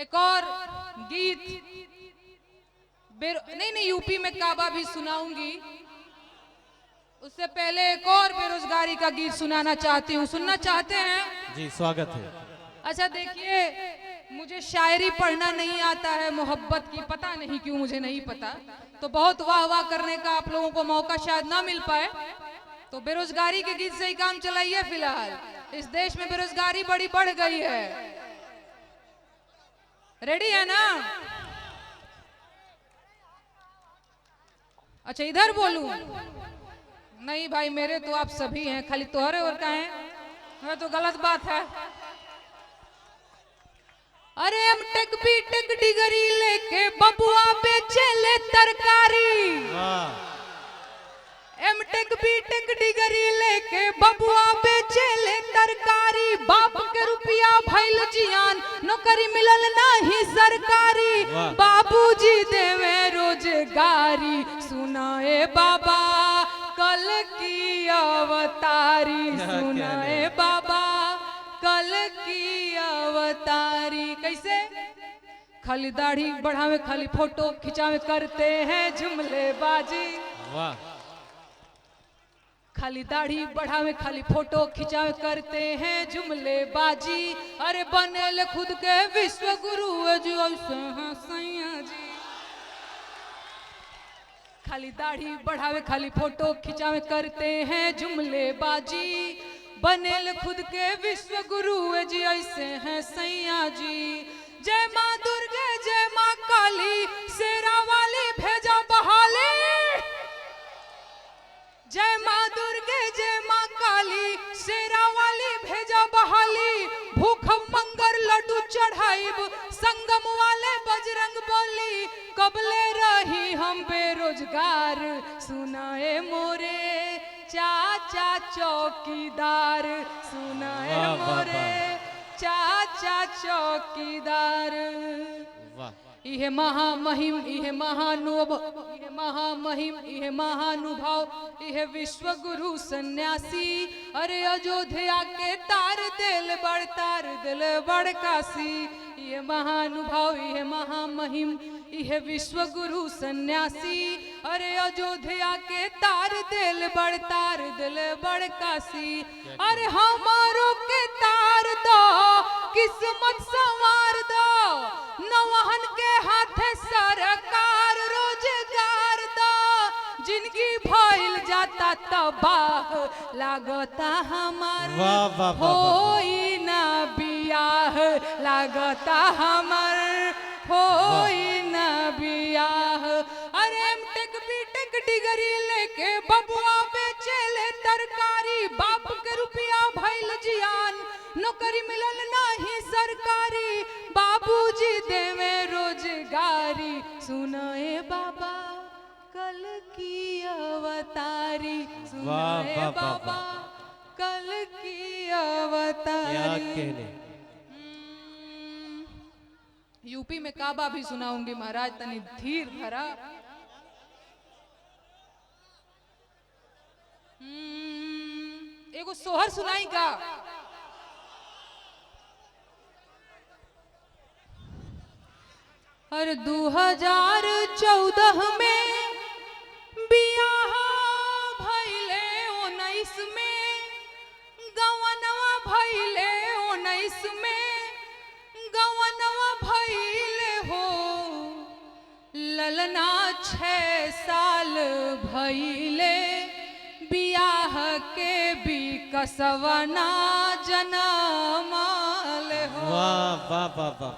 एक और गीत नहीं यूपी में काबा भी सुनाऊंगी। उससे पहले एक और बेरोजगारी का गीत सुनाना चाहती हूँ। सुनना चाहते हैं? जी स्वागत है। अच्छा देखिए, मुझे शायरी पढ़ना नहीं आता है, मोहब्बत की पता नहीं क्यों मुझे नहीं पता, तो बहुत वाह वाह करने का आप लोगों को मौका शायद ना मिल पाए, तो बेरोजगारी के गीत से ही काम चलाइए। फिलहाल इस देश में बेरोजगारी बड़ी बढ़ गई है। रेडी है ना? अच्छा इधर बोलूं? नहीं भाई, मेरे तो आप सभी हैं, खाली तोहरे और का है, वह तो गलत बात है। अरे एमटेक बीटेक डिग्री लेके बबुआ बेचे ले तरकारी। एमटेक बीटेक डिग्री लेके बबुआ बेचे ले तरकारी। बाप के रुपया भइल जियान, नौकरी मिलल नहीं सरकारी। बाबूजी देवे रोजगारी, सुनाए बाबा कल की अवतारी। सुनाए बाबा कल की अवतारी। कैसे? खाली दाढ़ी बढ़ावे, खाली फोटो खिंचावे, करते हैं जुमलेबाजी। वाह। खाली दाढ़ी बढ़ावे, खाली फोटो खिंचावे, करते हैं जुमलेबाजी। अरे बनेल खुद के विश्व गुरु जो ऐसे हैं सैया जी। खाली दाढ़ी बढ़ावे, खाली फोटो खिंचावे, करते हैं जुमलेबाजी। बनेल खुद के विश्व गुरु जी ऐसे हैं सैया जी। जय माँ दुर्गे जय माँ काली, शेरा वाली भेजा बहाली। जय माँ दुर्गे जय माँ काली, शेरा वाली भेजा बहाली। भूख मंगर लड्डू चढ़ाइब, संगम वाले बजरंग बोली। कबले रही हम बेरोजगार, सुनाए मोरे चाचा चौकीदार। सुनाए मोरे चाचा चौकीदार। इहे महामहिम, इहे महानुभव, इहे महामहिम, इहे महानुभाव, इहे विश्व गुरु सन्यासी। अरे अयोध्या के तार दिल बड़, तार दिल बड़ काशी। इहे महानुभाव, इहे महामहिम, इहे विश्व गुरु सन्यासी। अरे अयोध्या के तार दिल बड़, तार दिल बड़ काशी। अरे हमारो के तार दो, किस्मत संवार दो। नौहन के हाथे सरकार रोजगार दो। जिनकी भइल जाता तबाह, लागता हमार होई ना बियाह। लागता हमार होई ना बियाह। अरे एमटेक बीटेक डिग्री लेके बबुआ बेचे ले तरकारी। बाप के रुपया भइल जियान, नौकरी मिलल नहीं सरकारी। बाबूजी देवे रोजगारी, सुनाए बाबा कल की अवतारी। सुनाए बाबा कल की अवतारी। यूपी में काबा भी सुनाऊंगी महाराज, तनी धीर धरा। एगो सोहर सुनाई का? अरे 2014 में बियाह भइले 19 में, गवनवा भइले 19 में, गवनवा भइले हो। ललना 6 साल भइले, बियाह के भी कसवना जनमल हो। वाह वाह वाह वाह।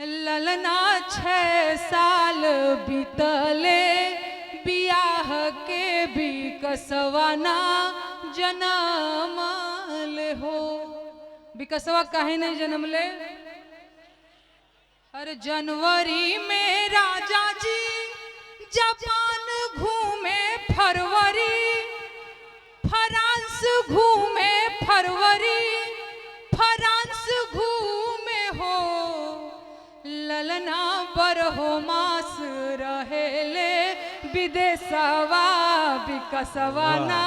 ललना 6 साल बीतले, बियाह के भी कसवना जनमल हो। बिकसवा काहे नहीं जन्मले? अरे जनवरी में राजा जी जापान घूमे, फरवरी फ्रांस घूमे, फरवरी फ्रांस घूमे हो। ललना बरहो मास रहेले, विदेशवा बिकसवा ना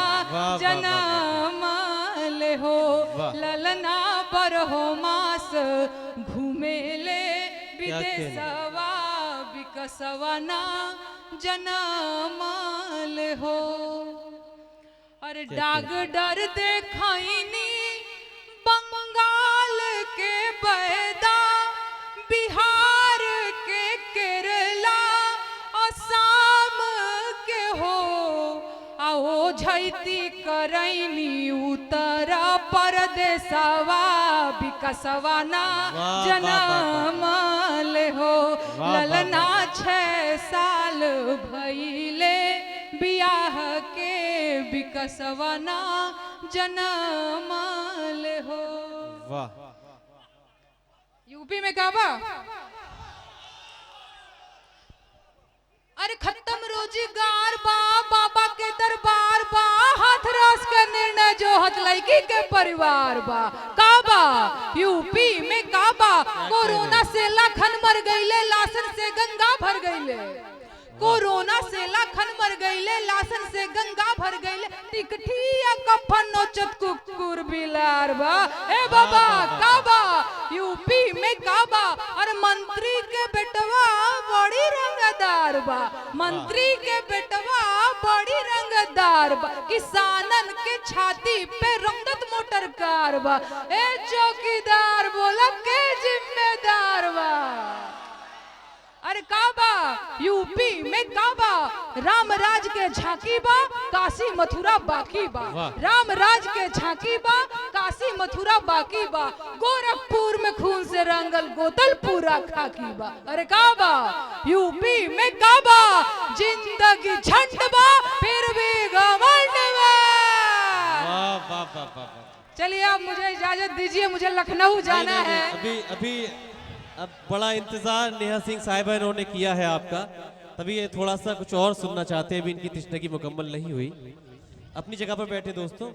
जनमल माल हो वाह। ललना पर हो मास घूमेले क्या कहने। विदेशवा विकसवना जनमाल हो। अरे क्या डाग डर देखाइनी बंगाल के बैदा बिहार के केरला असम के हो आओ झैती करैनी उत्तर परदेशवा विकसवना वाह, वाह, जनमाल हो वाह, ललना 6 साल भइले बियाह के विकसवना जनमाल हो। वाह। यूपी में का बा? अरे खत्म रोजगार बा बाबा के दरबार बा हाथरस के निर्णय जो हत लड़की के परिवार बा काबा यूपी में काबा कोरोना से लाखन मर गईले लाशन से गंगा भर गईले कोरोना से लाखन मर गईले लाशन से गंगा भर गईले टिकठिया कफन नोचत कुकुर बिलार बा ए बाबा काबा यूपी में काबा और मंत्री के बेटवा बड़ी रंगदार बा मंत्री के बेटवा बड़ी रंगदार बा किसानन के छाती पे रंगत मोटर कार बा ए चौकीदार बोला के जिम्मेदार बा। अरे काबा यूपी में काबा राम राज के झांकी बा काशी मथुरा बाकी बा राम राज के झांकी बा काशी मथुरा बाकी बा गोरखपुर में खून से रंगल गोतल पूरा खाकी बा। अरे काबा यूपी में काबा जिंदगी झंड बा फिर भी घमंड बा। वाह वाह वाह वाह। चलिए आप मुझे इजाजत दीजिए मुझे लखनऊ जाना है। अभी अभी अब बड़ा इंतजार नेहा सिंह साहिबा इन्होंने किया है आपका, तभी ये थोड़ा सा कुछ और सुनना चाहते हैं। अभी इनकी तशनगी मुकम्मल नहीं हुई। अपनी जगह पर बैठे दोस्तों।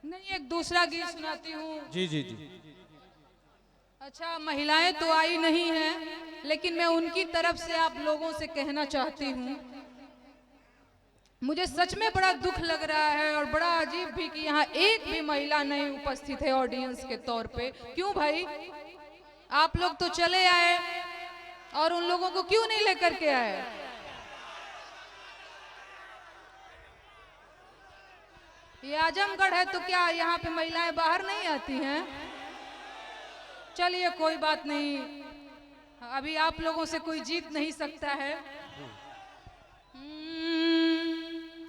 नहीं एक दूसरा गीत सुनाती हूँ। जी जी जी। अच्छा महिलाएं तो आई नहीं हैं लेकिन मैं उनकी तरफ से आप लोगों से कहना चाहती हूँ मुझे सच में बड़ा दुख लग रहा है और बड़ा अजीब भी कि यहाँ एक भी महिला नहीं उपस्थित है ऑडियंस के तौर पे। क्यों भाई आप लोग तो चले आए और उन लोगों को क्यों नहीं लेकर के आए? ये आजमगढ़ है तो क्या यहाँ पे महिलाएं बाहर नहीं आती हैं? चलिए कोई बात नहीं, अभी आप लोगों से कोई जीत नहीं सकता है।